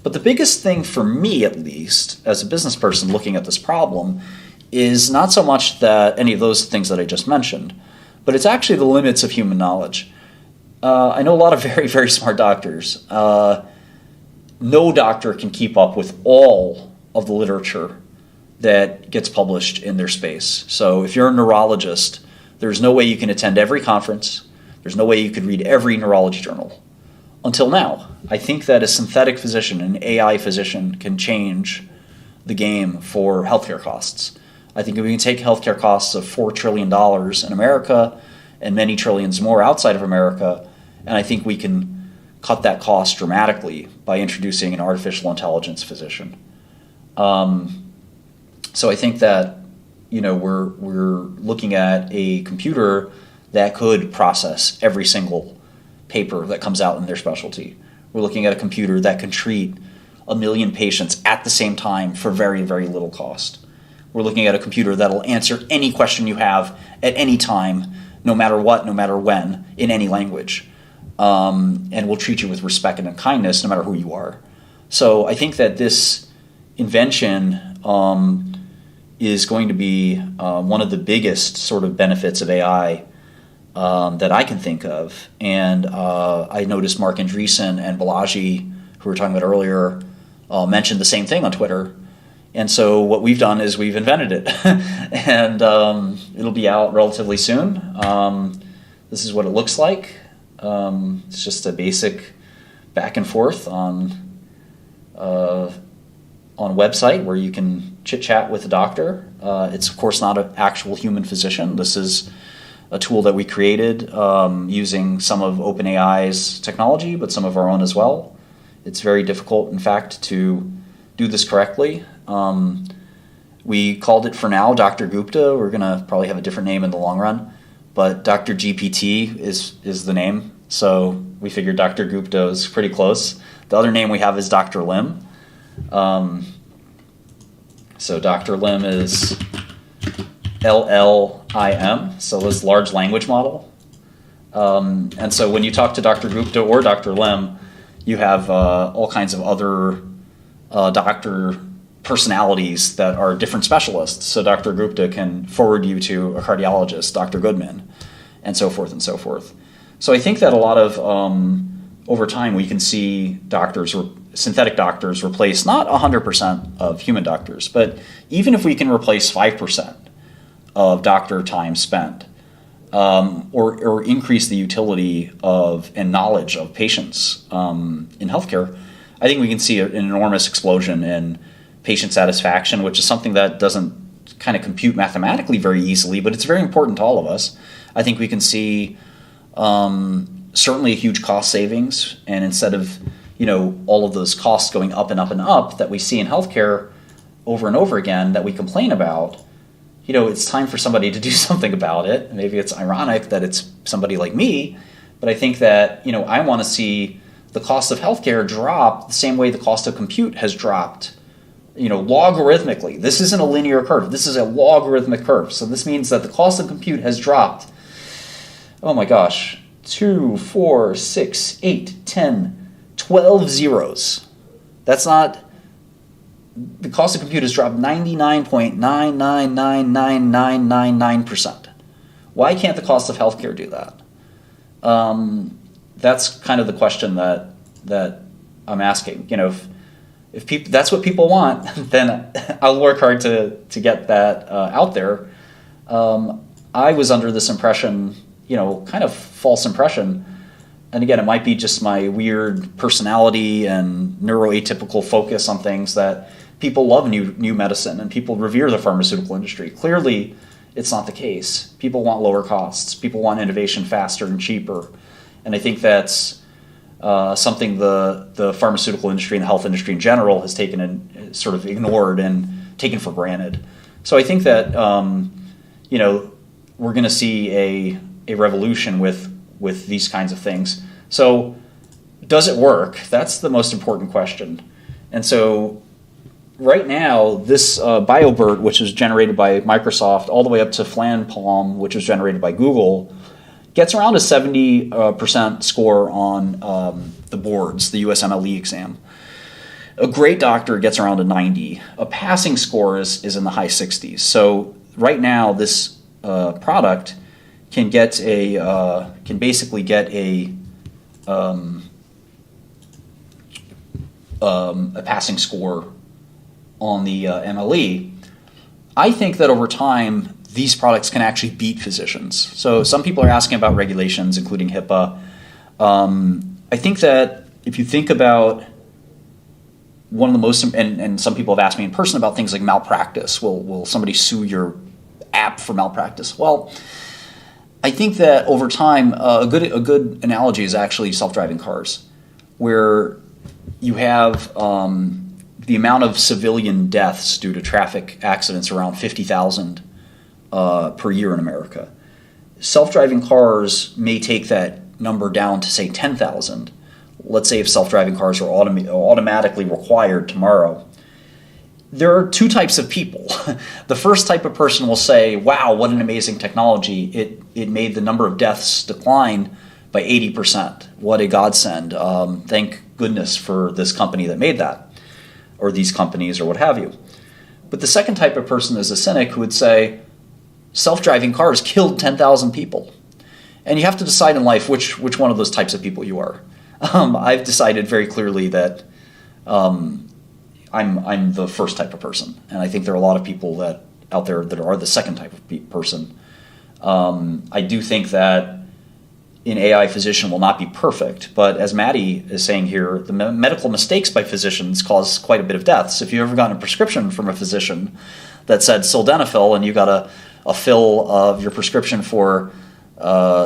But the biggest thing for me, at least, as a business person looking at this problem, is not so much that any of those things that I just mentioned, but it's actually the limits of human knowledge. I know a lot of very, very smart doctors. No doctor can keep up with all of the literature that gets published in their space. So if you're a neurologist, there's no way you can attend every conference. There's no way you could read every neurology journal. Until now, I think that a synthetic physician, an AI physician, can change the game for healthcare costs. I think we can take healthcare costs of $4 trillion in America and many trillions more outside of America, and I think we can cut that cost dramatically by introducing an artificial intelligence physician. So I think that we're looking at a computer that could process every single paper that comes out in their specialty. We're looking at a computer that can treat 1 million patients at the same time for very, very little cost. We're looking at a computer that'll answer any question you have at any time, no matter what, no matter when, in any language. And will treat you with respect and kindness no matter who you are. So I think that this invention is going to be one of the biggest sort of benefits of AI that I can think of. And I noticed Mark Andreessen and Balaji, who we were talking about earlier, mentioned the same thing on Twitter. And so what we've done is we've invented it. And it'll be out relatively soon. This is what it looks like. It's just a basic back and forth on a website where you can chit-chat with a doctor. It's, of course, not an actual human physician. This is a tool that we created using some of OpenAI's technology, but some of our own as well. It's very difficult, in fact, to do this correctly. We called it for now Dr. Gupta. We're going to probably have a different name in the long run, but Dr. GPT is the name. So we figured Dr. Gupta is pretty close. The other name we have is Dr. Lim. So Dr. Lim is LLIM, so this large language model. And so when you talk to Dr. Gupta or Dr. Lim, you have all kinds of other doctor personalities that are different specialists. So Dr. Gupta can forward you to a cardiologist, Dr. Goodman, and so forth and so forth. So I think that a lot of, over time, we can see doctors or synthetic doctors replace not 100% of human doctors, but even if we can replace 5% of doctor time spent, or increase the utility of and knowledge of patients in healthcare, I think we can see an enormous explosion in patient satisfaction, which is something that doesn't kind of compute mathematically very easily, but it's very important to all of us. I think we can see certainly a huge cost savings, and instead of all of those costs going up and up and up that we see in healthcare over and over again that we complain about, it's time for somebody to do something about it. Maybe it's ironic that it's somebody like me, but I think that I want to see the cost of healthcare drop the same way the cost of compute has dropped, logarithmically. This isn't a linear curve. This is a logarithmic curve. So this means that the cost of compute has dropped, oh my gosh, 2, 4, 6, 8, 10, 12 zeros. That's not, the cost of compute has dropped 99.9999999%. Why can't the cost of healthcare do that? That's kind of the question that I'm asking. If people, that's what people want, then I'll work hard to get that out there. I was under this impression, kind of false impression, and again, it might be just my weird personality and neuroatypical focus on things, that people love new medicine and people revere the pharmaceutical industry. Clearly, it's not the case. People want lower costs. People want innovation faster and cheaper. And I think that's something the pharmaceutical industry and the health industry in general has taken and sort of ignored and taken for granted. So I think that we're going to see a revolution with these kinds of things. So does it work? That's the most important question. And so right now, this BioBERT, which is generated by Microsoft, all the way up to FlanPalm, which was generated by Google, gets around a 70% score on the boards, the USMLE exam. A great doctor gets around a 90. A passing score is in the high 60s. So right now, this product can get can basically get a passing score on the MLE. I think that over time, these products can actually beat physicians. So some people are asking about regulations, including HIPAA. I think that if you think about one of the most, and some people have asked me in person about things like malpractice. Will somebody sue your app for malpractice? Well, I think that over time, a good analogy is actually self-driving cars, where you have the amount of civilian deaths due to traffic accidents around 50,000 per year in America. Self-driving cars may take that number down to, say, 10,000. Let's say if self-driving cars are automatically required tomorrow. There are two types of people. The first type of person will say, wow, what an amazing technology. It made the number of deaths decline by 80%. What a godsend. Thank goodness for this company that made that, or these companies, or what have you. But the second type of person is a cynic who would say, self-driving cars killed 10,000 people. And you have to decide in life which one of those types of people you are. I've decided very clearly that I'm the first type of person, and I think there are a lot of people that out there that are the second type of person. I do think that an AI physician will not be perfect, but as Maddie is saying here, the medical mistakes by physicians cause quite a bit of deaths. If you've ever gotten a prescription from a physician that said sildenafil and you got a fill of your prescription for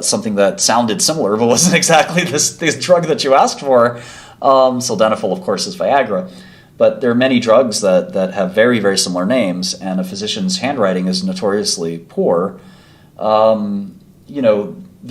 something that sounded similar but wasn't exactly this drug that you asked for. Sildenafil, of course, is Viagra. But there are many drugs that have very, very similar names, and a physician's handwriting is notoriously poor. There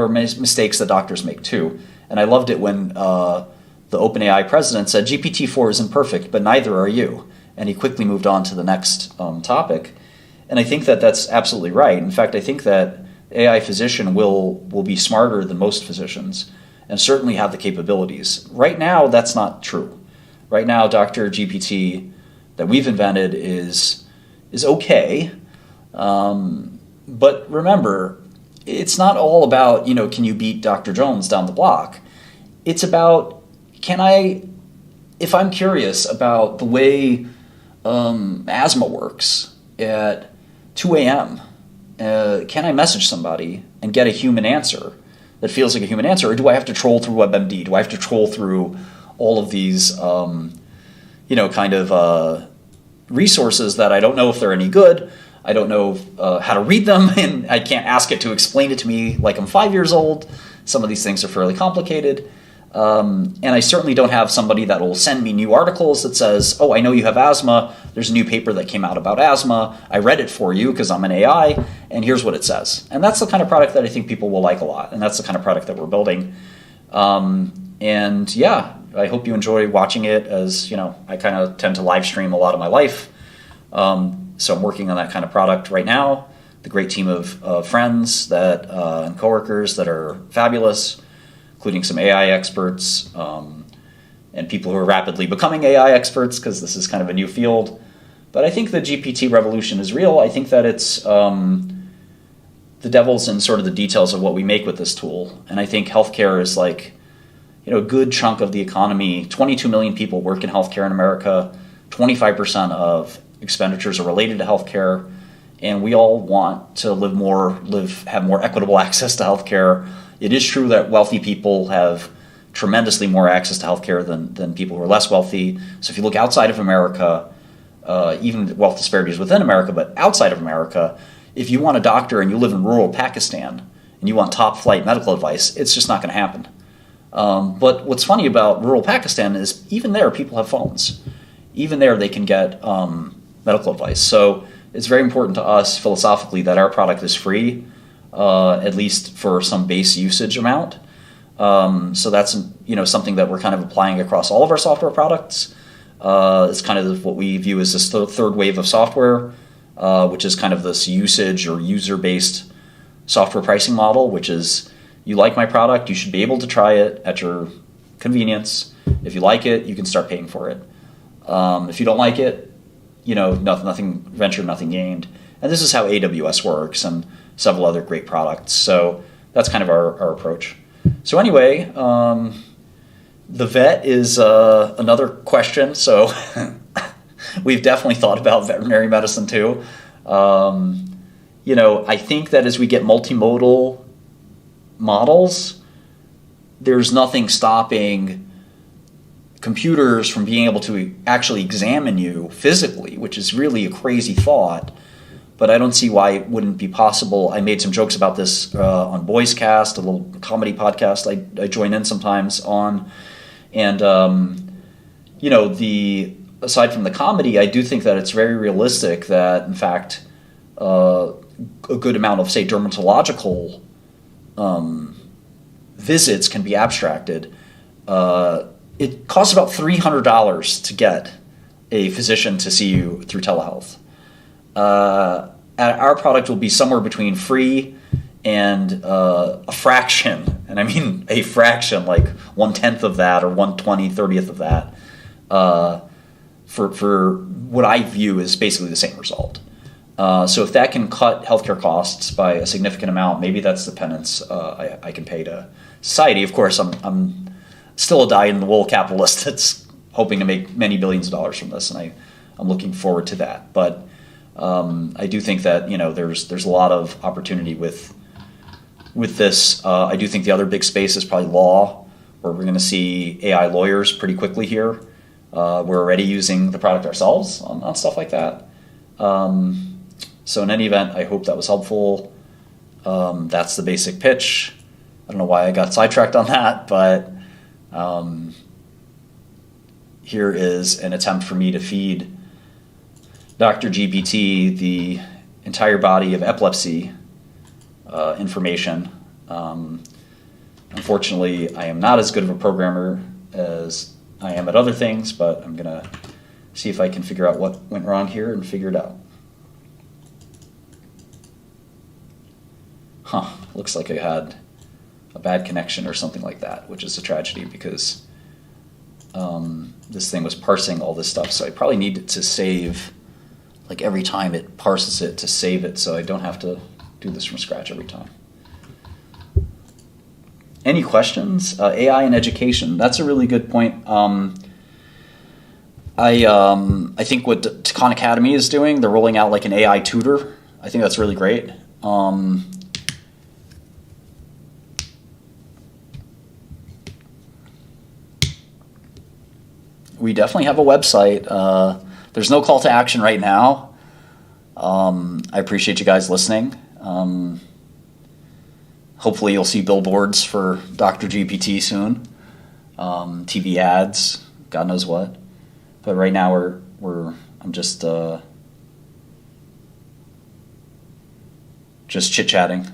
are mistakes that doctors make too. And I loved it when the OpenAI president said, GPT-4 isn't perfect, but neither are you. And he quickly moved on to the next topic. And I think that that's absolutely right. In fact, I think that AI physician will be smarter than most physicians and certainly have the capabilities. Right now, that's not true. Right now, Dr. GPT that we've invented is okay. But remember, it's not all about, can you beat Dr. Jones down the block? It's about, if I'm curious about the way asthma works at 2 a.m., can I message somebody and get a human answer that feels like a human answer, or do I have to troll through WebMD? Do I have to troll through all of these, resources that I don't know if they're any good? I don't know how to read them, and I can't ask it to explain it to me like I'm 5 years old. Some of these things are fairly complicated. And I certainly don't have somebody that will send me new articles that says, oh, I know you have asthma. There's a new paper that came out about asthma. I read it for you because I'm an AI, and here's what it says. And that's the kind of product that I think people will like a lot, and that's the kind of product that we're building. And yeah, I hope you enjoy watching it. As I kind of tend to live stream a lot of my life. So I'm working on that kind of product right now. The great team of friends and coworkers that are fabulous, including some AI experts and people who are rapidly becoming AI experts, because this is kind of a new field. But I think the GPT revolution is real. I think that it's the devil's in sort of the details of what we make with this tool. And I think healthcare is like, a good chunk of the economy. 22 million people work in healthcare in America. 25% of expenditures are related to healthcare. And we all want to have more equitable access to healthcare. It is true that wealthy people have tremendously more access to healthcare than people who are less wealthy. So if you look outside of America, even wealth disparities within America, but outside of America, if you want a doctor and you live in rural Pakistan and you want top flight medical advice, it's just not going to happen. But what's funny about rural Pakistan is even there people have phones. Even there they can get medical advice. So it's very important to us philosophically that our product is free, at least for some base usage amount. So that's something that we're kind of applying across all of our software products. It's kind of what we view as this third wave of software, which is kind of this usage or user-based software pricing model, which is, you like my product, you should be able to try it at your convenience. If you like it, you can start paying for it. If you don't like it, nothing ventured, nothing gained. And this is how AWS works and several other great products. So that's kind of our approach. So anyway, the vet is another question. So we've definitely thought about veterinary medicine too. I think that as we get multimodal models, there's nothing stopping computers from being able to actually examine you physically, which is really a crazy thought, but I don't see why it wouldn't be possible. I made some jokes about this on Boys Cast, a little comedy podcast I join in sometimes on, and aside from the comedy, I do think that it's very realistic that, in fact, a good amount of, say, dermatological visits can be abstracted. It costs about $300 to get a physician to see you through telehealth. Our product will be somewhere between free and a fraction, and I mean a fraction, like 1/10 of that or 1/20, 30th of that, for what I view as basically the same result. So if that can cut healthcare costs by a significant amount, maybe that's the penance I can pay to society. Of course, I'm still a dyed-in-the-wool capitalist that's hoping to make many billions of dollars from this, and I'm looking forward to that. But I do think that there's a lot of opportunity with this. I do think the other big space is probably law, where we're going to see AI lawyers pretty quickly here. We're already using the product ourselves on stuff like that. So in any event, I hope that was helpful. That's the basic pitch. I don't know why I got sidetracked on that, but here is an attempt for me to feed Dr. GPT the entire body of epilepsy information. Unfortunately, I am not as good of a programmer as I am at other things, but I'm going to see if I can figure out what went wrong here and figure it out. Looks like I had a bad connection or something like that, which is a tragedy because this thing was parsing all this stuff, so I probably need to save, like every time it parses it, to save it so I don't have to do this from scratch every time. Any questions? AI in education, that's a really good point. I think what Khan Academy is doing, they're rolling out like an AI tutor. I think that's really great. We definitely have a website. There's no call to action right now. I appreciate you guys listening. Hopefully you'll see billboards for Dr. GPT soon. TV ads, God knows what. But right now I'm just chit-chatting.